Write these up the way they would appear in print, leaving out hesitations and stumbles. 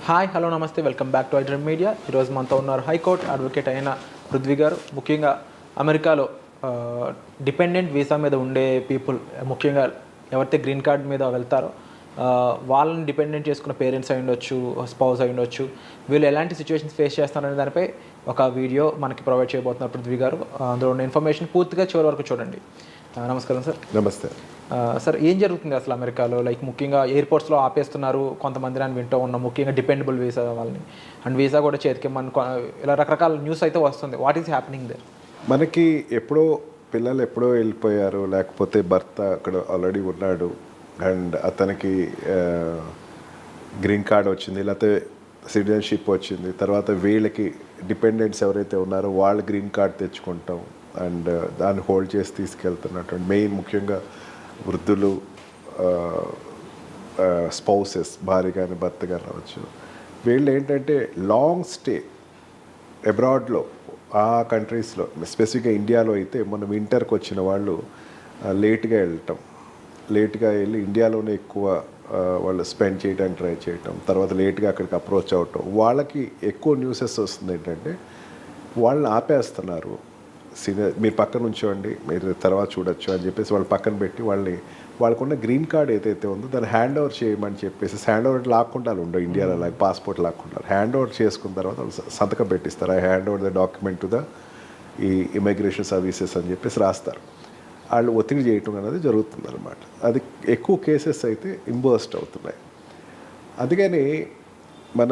Hi hello నమస్తే welcome back to iDream media. ఈరోజు మనతో ఉన్నారు హైకోర్టు అడ్వకేట్ అయిన పృథ్వీ గారు. ముఖ్యంగా అమెరికాలో డిపెండెంట్ వీసా మీద ఉండే పీపుల్, ముఖ్యంగా ఎవరైతే గ్రీన్ కార్డ్ మీద వెళ్తారో వాళ్ళని డిపెండెంట్ చేసుకున్న పేరెంట్స్ అయి ఉండొచ్చు, స్పౌస్ అయి ఉండొచ్చు, వీళ్ళు ఎలాంటి సిచ్యువేషన్స్ ఫేస్ చేస్తారనే దానిపై ఒక వీడియో మనకి ప్రొవైడ్ చేయబోతున్నారు పృథ్వీ గారు. అందులో ఉన్న ఇన్ఫర్మేషన్ పూర్తిగా చివరి వరకు చూడండి. నమస్కారం సార్. నమస్తే సార్, ఏం జరుగుతుంది అసలు అమెరికాలో? లైక్ ముఖ్యంగా ఎయిర్పోర్ట్స్లో ఆపేస్తున్నారు కొంతమంది అని వింటూ ఉన్నాం, ముఖ్యంగా డిపెండబుల్ వీసా వాళ్ళని. అండ్ వీసా కూడా చేతికి ఇలా రకరకాల న్యూస్ అయితే వస్తుంది. What is happening there? మనకి పిల్లలు ఎప్పుడో వెళ్ళిపోయారు, లేకపోతే భర్త అక్కడ ఆల్రెడీ ఉన్నాడు అండ్ అతనికి గ్రీన్ కార్డ్ వచ్చింది, లేకపోతే సిటిజన్షిప్ వచ్చింది, తర్వాత వీళ్ళకి డిపెండెంట్స్ ఎవరైతే ఉన్నారో వాళ్ళు గ్రీన్ కార్డ్ తెచ్చుకుంటాం అండ్ దాన్ని హోల్డ్ చేసి తీసుకెళ్తున్నటువంటి మెయిన్ ముఖ్యంగా వృద్ధులు, స్పౌసెస్, భార్య కానీ భర్త కానీ అవ్వచ్చు. వీళ్ళు ఏంటంటే లాంగ్ స్టే అబ్రాడ్లో ఆ కంట్రీస్లో, స్పెసిఫిక్గా ఇండియాలో అయితే మొన్న వింటర్కి వచ్చిన వాళ్ళు లేట్గా వెళ్ళి ఇండియాలోనే ఎక్కువ వాళ్ళు స్పెండ్ చేయడానికి ట్రై చేయటం, తర్వాత లేట్గా అక్కడికి అప్రోచ్ అవ్వటం, వాళ్ళకి ఎక్కువ న్యూసెస్ వస్తుంది. ఏంటంటే వాళ్ళని ఆపేస్తున్నారు, మీరు పక్కన ఉంచోండి, మీరు తర్వాత చూడొచ్చు అని చెప్పేసి వాళ్ళు పక్కన పెట్టి వాళ్ళకున్న గ్రీన్ కార్డ్ ఏదైతే ఉందో దాన్ని హ్యాండ్ ఓవర్ చేయమని చెప్పేసి, హ్యాండ్ ఓవర్ లాక్కుండా ఉండవు ఇండియాలో లాగా పాస్పోర్ట్ లాక్కుంటారు. హ్యాండ్ ఓవర్ చేసుకున్న తర్వాత వాళ్ళు సంతకం పెట్టిస్తారు. I hand over the document to the ఈ ఇమిగ్రేషన్ సర్వీసెస్ అని చెప్పేసి రాస్తారు. వాళ్ళు ఒత్తిడి చేయటం అనేది జరుగుతుంది అనమాట. అది ఎక్కువ కేసెస్ అయితే ఇంబర్స్ట్ అవుతున్నాయి. అందుకని మన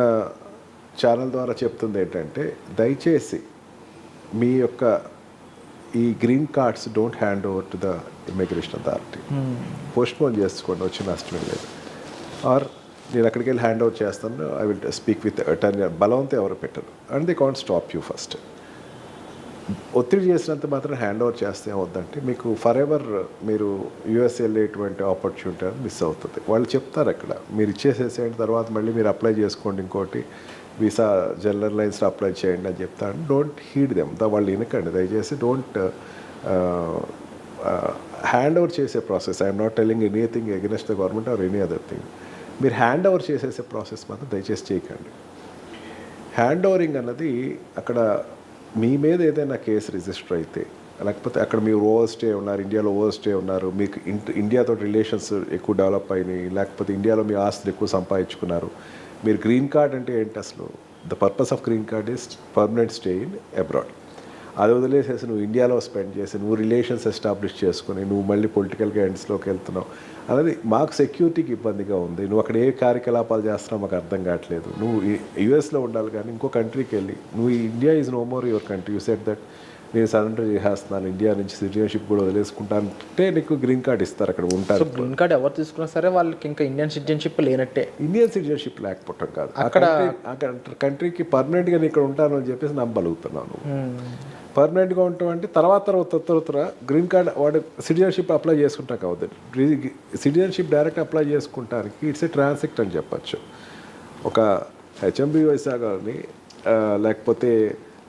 ఛానల్ ద్వారా చెప్తుంది ఏంటంటే, దయచేసి మీ యొక్క ఈ green cards don't hand over to the immigration authority. Postpone చేసుకోండి, వచ్చి నష్టం లేదు. ఆర్ నేను అక్కడికి వెళ్ళి హ్యాండ్ ఓవర్ చేస్తాను, I will speak with attorney. బలవంతం ఎవరు పెట్టరు and they can't stop you. First ఒత్తిడి చేసినంత మాత్రం హ్యాండ్ ఓవర్ చేస్తే ఏమవుద్దంటే మీకు ఫర్ ఎవర్ మీరు యూఎస్ వెళ్ళేటువంటి ఆపర్చునిటీ అని మిస్ అవుతుంది. వాళ్ళు చెప్తారు అక్కడ, మీరు ఇచ్చేసేసేయండి, తర్వాత మళ్ళీ మీరు అప్లై చేసుకోండి, ఇంకోటి వీసా జనరల్ లైన్స్లో అప్లై చేయండి అని చెప్తాను. Don't heed them. వాళ్ళు వినకండి దయచేసి. డోంట్ హ్యాండ్ ఓవర్ చేసే process, I'm not telling anything against the government or any other thing. మీరు హ్యాండ్ ఓవర్ చేసేసే ప్రాసెస్ మాత్రం దయచేసి చేయకండి. హ్యాండ్ ఓవరింగ్ అన్నది అక్కడ మీ మీద ఏదైనా కేసు రిజిస్టర్ అయితే, లేకపోతే అక్కడ మీరు ఓవర్ స్టే ఉన్నారు, ఇండియాలో ఓవర్ స్టే ఉన్నారు, మీకు ఇండియాతో రిలేషన్స్ ఎక్కువ డెవలప్ అయినాయి, లేకపోతే ఇండియాలో మీ ఆస్తులు ఎక్కువ సంపాదించుకున్నారు, మీరు గ్రీన్ కార్డ్ అంటే ఏంటి అసలు? The purpose of green card is permanent stay in abroad. అది వదిలేసేసి నువ్వు ఇండియాలో స్పెండ్ చేసి నువ్వు రిలేషన్స్ ఎస్టాబ్లిష్ చేసుకుని నువ్వు మళ్ళీ పొలిటికల్గా ఎండ్స్లోకి వెళ్తున్నావు అనేది మాకు సెక్యూరిటీకి ఇబ్బందిగా ఉంది. నువ్వు అక్కడ ఏ కార్యకలాపాలు చేస్తున్నావు మాకు అర్థం కావట్లేదు. నువ్వు యూఎస్లో ఉండాలి కానీ ఇంకో కంట్రీకి వెళ్ళి నువ్వు India is no more your country, you set that నేను సరెండర్ చేసేస్తున్నాను, ఇండియా నుంచి సిటిజన్షిప్ కూడా వదిలేసుకుంటాను అంటే నీకు గ్రీన్ కార్డ్ ఇస్తారు, అక్కడ ఉంటారు. గ్రీన్ కార్డ్ ఎవరు తీసుకున్నా సరే వాళ్ళకి ఇంకా ఇండియన్ సిటిజన్షిప్ లేనట్టే. ఇండియన్ సిటిజన్షిప్ లేకపోవటం కాదు, అక్కడ కంట్రీకి పర్మనెంట్గా నేను ఇక్కడ ఉంటాను అని చెప్పేసి నమ్మగలుగుతున్నాను. పర్మనెంట్గా ఉంటాం అంటే తర్వాత గ్రీన్ కార్డ్ వాడు సిటిజన్షిప్ అప్లై చేసుకుంటా కావద్దు. సిటిజన్షిప్ డైరెక్ట్ అప్లై చేసుకుంటానికి ఇట్స్ ఏ ట్రాన్సాక్ట్ అని చెప్పచ్చు. ఒక హెచ్ఎంబీ వీసా కానీ, లేకపోతే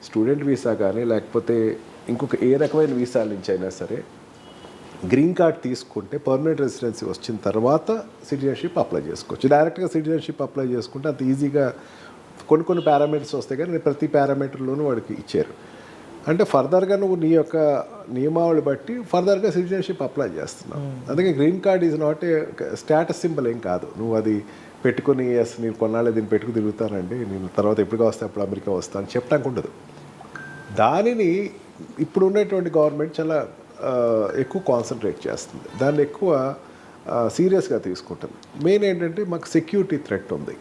స్టూడెంట్ వీసా కానీ, లేకపోతే ఇంకొక ఏ రకమైన వీసాల నుంచి అయినా సరే గ్రీన్ కార్డ్ తీసుకుంటే పర్మనెంట్ రెసిడెన్సీ వచ్చిన తర్వాత సిటిజన్షిప్ అప్లై చేసుకోవచ్చు. డైరెక్ట్గా సిటిజన్షిప్ అప్లై చేసుకుంటే అంత ఈజీగా కొన్ని పారామీటర్స్ వస్తాయి, కానీ ప్రతి పారామీటర్లోనూ వాడికి ఇచ్చారు. అంటే ఫర్దర్గా నువ్వు నీ యొక్క నియమావళి బట్టి ఫర్దర్గా సిటిజన్షిప్ అప్లై చేస్తున్నావు. అందుకే green card is not a status symbol ఏం కాదు. నువ్వు అది పెట్టుకుని నేను కొన్నాళ్ళే దీన్ని పెట్టుకుని తిరుగుతానండి, నేను తర్వాత ఎప్పుడుగా వస్తే అప్పుడు అమెరికా వస్తాను చెప్పడానికి ఉండదు. దానిని ఇప్పుడు ఉన్నటువంటి గవర్నమెంట్ చాలా ఎక్కువ కాన్సన్ట్రేట్ చేస్తుంది, దాన్ని ఎక్కువ సీరియస్గా తీసుకుంటుంది. మెయిన్ ఏంటంటే మాకు సెక్యూరిటీ థ్రెట్ ఉంది.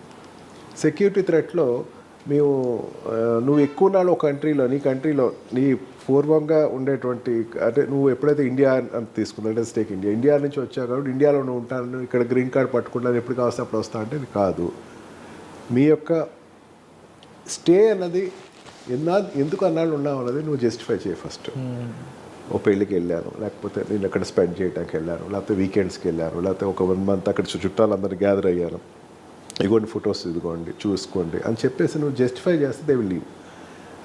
సెక్యూరిటీ థ్రెట్లో నువ్వు ఎక్కువ నాళ్ళు ఒక కంట్రీలో నీ పూర్వంగా ఉండేటువంటి, అంటే నువ్వు ఎప్పుడైతే ఇండియా అని తీసుకున్నావు, అంటే స్టేక్ ఇండియా నుంచి వచ్చావు కాబట్టి ఇండియాలో నువ్వు ఉంటాను, ఇక్కడ గ్రీన్ కార్డ్ పట్టుకుంటాను, ఎప్పుడు కావస్తే అప్పుడు వస్తా అంటే ఇది కాదు. మీ యొక్క స్టే అన్నది ఎందుకు అన్నాళ్ళు ఉన్నావు అన్నది నువ్వు జస్టిఫై చేయి ఫస్ట్. ఓ పెళ్ళికి వెళ్ళాను, లేకపోతే నేను అక్కడ స్పెండ్ చేయడానికి వెళ్ళాను, లేకపోతే వీకెండ్స్కి వెళ్ళాను, లేకపోతే ఒక 1 month అక్కడ చుట్టాలందరూ గ్యాదర్ అయ్యాను, ఇదిగోండి ఫొటోస్ ఇదిగోండి చూసుకోండి అని చెప్పేసి నువ్వు జస్టిఫై చేస్తే దే విల్ లీవ్.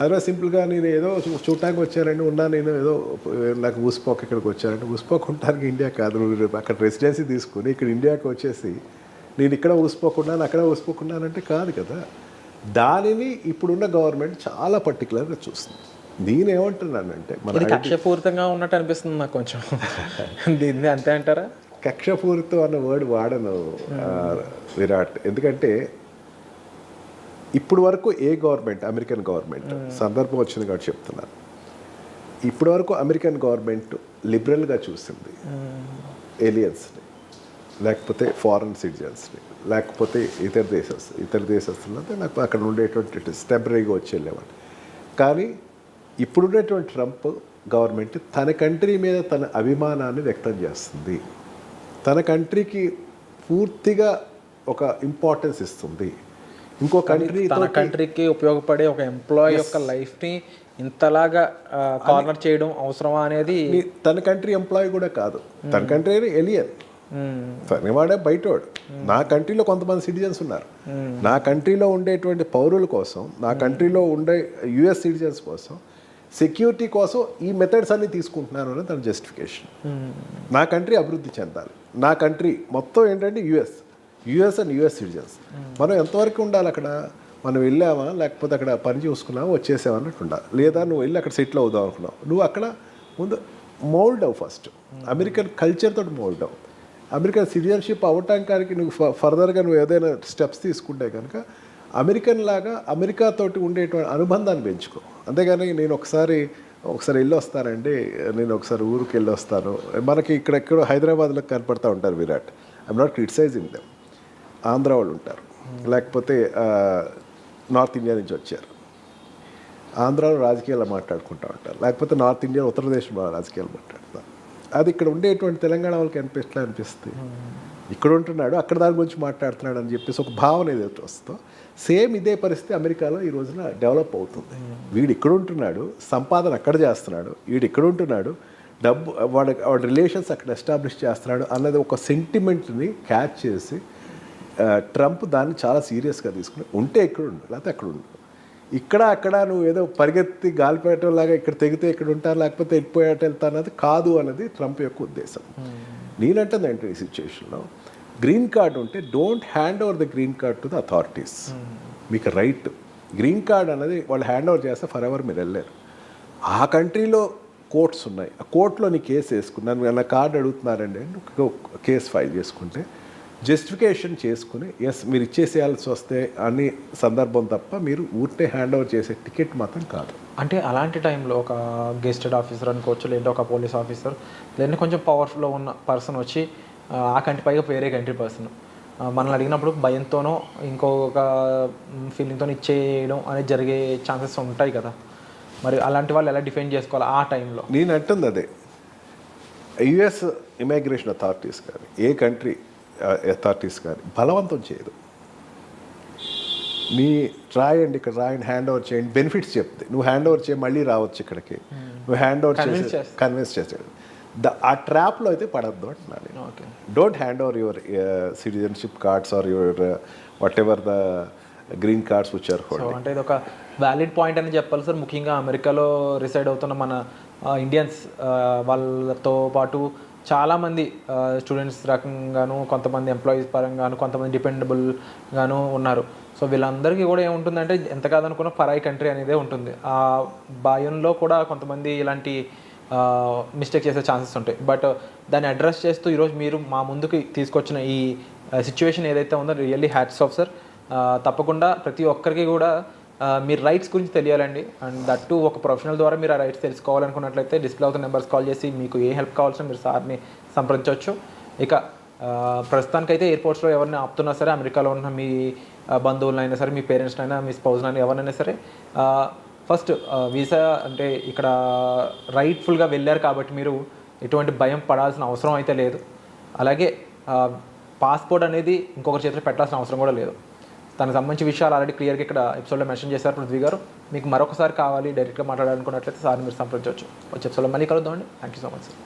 అదే సింపుల్గా నేను ఏదో చూడటానికి వచ్చానండి నేను ఏదో నాకు ఊసిపోక ఇక్కడికి వచ్చానంటే ఊసిపోక ఉండడానికి ఇండియా కాదు. నువ్వు అక్కడ రెసిడెన్సీ తీసుకుని ఇక్కడ ఇండియాకి వచ్చేసి నేను ఇక్కడ ఊసిపోకున్నాను అక్కడ ఊసిపోకున్నానంటే కాదు కదా. దానిని ఇప్పుడున్న గవర్నమెంట్ చాలా పర్టికులర్గా చూస్తుంది. నేనేమంటున్నానంటే మన ఇది కక్షపూరితంగా ఉన్నట్టు అనిపిస్తుంది నాకు కొంచెం. దీన్ని అంతే అంటారా? కక్షపూరితం అన్న వర్డ్ వాడను విరాట్. ఎందుకంటే ఇప్పుడు వరకు ఏ గవర్నమెంట్, అమెరికన్ గవర్నమెంట్, సందర్భం వచ్చింది కాబట్టి చెప్తున్నాను, ఇప్పటి వరకు అమెరికన్ గవర్నమెంట్ లిబరల్గా చూసింది ఏలియన్స్ని, లేకపోతే ఫారెన్ సిటిజన్స్ని, లేకపోతే ఇతర దేశస్తులు అంటే నాకు అక్కడ ఉండేటువంటి టెంపరీగా వచ్చి వెళ్ళేవాడు. కానీ ఇప్పుడున్నటువంటి ట్రంప్ గవర్నమెంట్ తన కంట్రీ మీద తన అభిమానాన్ని వ్యక్తం చేస్తుంది, తన కంట్రీకి పూర్తిగా ఒక ఇంపార్టెన్స్ ఇస్తుంది. ఇంకో కంట్రీ, తన కంట్రీకి ఉపయోగపడే ఒక ఎంప్లాయీ యొక్క లైఫ్ని ఇంతలాగా కార్నర్ చేయడం అవసరమా అనేది. తన కంట్రీ ఎంప్లాయీ కూడా కాదు, తన కంట్రీ ఎలియన్, తనవాడే బయటోడు. నా కంట్రీలో కొంతమంది సిటిజన్స్ ఉన్నారు, నా కంట్రీలో ఉండేటువంటి పౌరుల కోసం, నా కంట్రీలో ఉండే యుఎస్ సిటిజన్స్ కోసం, సెక్యూరిటీ కోసం ఈ మెథడ్స్ అన్ని తీసుకుంటున్నాను అని తన జస్టిఫికేషన్. నా కంట్రీ అభివృద్ధి చెందాలి, నా కంట్రీ మొత్తం ఏంటంటే యుఎస్ అండ్ యుఎస్ సిటిజన్స్. మనం ఎంతవరకు ఉండాలి అక్కడ? మనం వెళ్ళామా, లేకపోతే అక్కడ పని చూసుకున్నావా, వచ్చేసావా అన్నట్టు ఉండాలి. లేదా నువ్వు వెళ్ళి అక్కడ సెటిల్ అవుదాం అనుకున్నావు, నువ్వు అక్కడ ముందు మోల్డ్ అవ్వు, ఫస్ట్ అమెరికన్ కల్చర్ తోటి మోల్డ్ అవ్వు. అమెరికన్ సిటిజన్షిప్ అవ్వటానికి నువ్వు ఫర్దర్గా నువ్వు ఏదైనా స్టెప్స్ తీసుకుంటే కనుక అమెరికన్ లాగా అమెరికాతోటి ఉండేటువంటి అనుబంధాన్ని పెంచుకో. అంతేగాని నేను ఒకసారి వెళ్ళి వస్తానండి, నేను ఒకసారి ఊరికి వెళ్ళి వస్తాను. మనకి ఇక్కడెక్కడో హైదరాబాద్లో కనపడతా ఉంటారు Virat. I'm not criticising them. Andhra వాళ్ళు ఉంటారు, లేకపోతే నార్త్ ఇండియా నుంచి వచ్చారు, ఆంధ్రాలో రాజకీయాలు మాట్లాడుకుంటూ ఉంటారు, లేకపోతే నార్త్ ఇండియా ఉత్తరదేశంలో రాజకీయాలు మాట్లాడతారు. అది ఇక్కడ ఉండేటువంటి తెలంగాణ వాళ్ళకి ఎట్లా అనిపిస్తుంది, ఇక్కడ ఉంటున్నాడు అక్కడ దాని గురించి మాట్లాడుతున్నాడు అని చెప్పేసి ఒక భావన ఏదైతే వస్తుందో, సేమ్ ఇదే పరిస్థితి అమెరికాలో ఈ రోజున డెవలప్ అవుతుంది. వీడు ఇక్కడ ఉంటున్నాడు, సంపాదన అక్కడ చేస్తున్నాడు, వీడు ఇక్కడ ఉంటున్నాడు, డబ్బు వాడి రిలేషన్స్ అక్కడ ఎస్టాబ్లిష్ చేస్తున్నాడు అన్నది ఒక సెంటిమెంట్ని క్యాచ్ చేసి ట్రంప్ దాన్ని చాలా సీరియస్గా తీసుకుని ఉంటే ఇక్కడ ఉండు, లేకపోతే అక్కడ ఉండు. ఇక్కడ అక్కడ నువ్వు ఏదో పరిగెత్తి గాలిపేటలాగా ఇక్కడ తెగితే ఇక్కడ ఉంటారు, లేకపోతే వెళ్ళిపోయేట వెళ్తా అన్నది కాదు అన్నది ట్రంప్ యొక్క ఉద్దేశం. నేనంటుంది ఏంటంటే ఈ సిచ్యువేషన్లో గ్రీన్ కార్డ్ ఉంటే don't hand over the green card to the authorities. మీకు రైట్, గ్రీన్ కార్డ్ అనేది వాళ్ళు హ్యాండ్ ఓవర్ చేస్తే ఫర్ ఎవర్ మీరు వెళ్ళారు. ఆ కంట్రీలో కోర్ట్స్ ఉన్నాయి, ఆ కోర్టులో నీ కేసు వేసుకున్నాను, నా కార్డు అడుగుతున్నారండి అని కేసు ఫైల్ చేసుకుంటే జస్టిఫికేషన్ చేసుకుని ఎస్ మీరు ఇచ్చేసేయాల్సి వస్తే అన్ని సందర్భం తప్ప మీరు ఊరికే హ్యాండ్ ఓవర్ చేసే టికెట్ మాత్రం కాదు. అంటే అలాంటి టైంలో ఒక గెస్టెడ్ ఆఫీసర్ అనుకోవచ్చు, లేదా ఒక పోలీస్ ఆఫీసర్, లేదా కొంచెం పవర్ఫుల్లో ఉన్న పర్సన్ వచ్చి ఆ కంటి పైగా వేరే కంట్రీ పర్సన్ మనల్ని అడిగినప్పుడు భయంతోనో ఇంకొక ఫీలింగ్తో ఇచ్చేయడం అనేది జరిగే ఛాన్సెస్ ఉంటాయి కదా. మరి అలాంటి వాళ్ళు ఎలా డిఫైన్ చేసుకోవాలి ఆ టైంలో? నేను అంటుంది అదే, యుఎస్ ఇమిగ్రేషన్ అథారిటీస్ కానీ ఏ కంట్రీ అథారిటీస్ కానీ బలవంతం చేయదు. నీ రాయండి, ఇక్కడ రాయండి, హ్యాండ్ ఓవర్ చేయండి, బెనిఫిట్స్ చెప్తే నువ్వు హ్యాండ్ ఓవర్ చేయి, మళ్ళీ రావచ్చు ఇక్కడికి, నువ్వు హ్యాండ్ ఓవర్ చేసి కన్విన్స్ చేసేది. ఆ ట్రాప్లో అయితే పడద్దు అంటున్నాను. Don't hand over your citizenship cards or your whatever the green cards which are holding. అంటే ఇది ఒక వ్యాలిడ్ పాయింట్ అని చెప్పాలి సార్. ముఖ్యంగా అమెరికాలో రిసైడ్ అవుతున్న మన ఇండియన్స్ వాళ్ళతో పాటు చాలామంది స్టూడెంట్స్ రకంగాను, కొంతమంది ఎంప్లాయీస్ పరంగాను, కొంతమంది డిపెండబుల్గాను ఉన్నారు. సో వీళ్ళందరికీ కూడా ఏముంటుందంటే ఎంత కాదనుకున్న పరాయి కంట్రీ అనేదే ఉంటుంది. ఆ భయంలో కూడా కొంతమంది ఇలాంటి మిస్టేక్ చేసే ఛాన్సెస్ ఉంటాయి. బట్ దాన్ని అడ్రస్ చేస్తూ ఈరోజు మీరు మా ముందుకు తీసుకొచ్చిన ఈ సిచ్యువేషన్ ఏదైతే ఉందో రియల్లీ హ్యాట్స్ ఆఫ్ సార్. తప్పకుండా ప్రతి ఒక్కరికి కూడా మీరు రైట్స్ గురించి తెలియాలండి. అండ్ దట్టు ఒక ప్రొఫెషనల్ ద్వారా మీరు ఆ రైట్స్ తెలుసుకోవాలనుకున్నట్లయితే డిస్ప్లే అవుతున్న నెంబర్స్ కాల్ చేసి మీకు ఏ హెల్ప్ కావాల్సిన మీరు సార్ని సంప్రదించవచ్చు. ఇక ప్రస్తుతానికైతే ఎయిర్పోర్ట్స్లో ఎవరిని ఆపుతున్నా సరే, అమెరికాలో ఉన్న మీ బంధువులైనా సరే, మీ పేరెంట్స్నైనా, మీ స్పౌజ్నైనా, ఎవరైనా సరే ఫస్ట్ వీసా అంటే ఇక్కడ రైట్ఫుల్గా వెళ్ళారు కాబట్టి మీరు ఎటువంటి భయం పడాల్సిన అవసరం అయితే లేదు. అలాగే పాస్పోర్ట్ అనేది ఇంకొకరి చేతిలో పెట్టాల్సిన అవసరం కూడా లేదు. దానికి సంబంధించిన విషయాలు ఆల్రెడీ క్లియర్గా ఇక్కడ ఎపిసోడ్లో మెన్షన్ చేశారు పృథ్వీ గారు. మీకు మరొకసారి కావాలి డైరెక్ట్గా మాట్లాడాలనుకున్నట్లయితే సార్ని మీరు సంప్రదించవచ్చు. వచ్చే ఎపిసోడ్లో మళ్ళీ కలుద్దామండి. Thank you so much sir.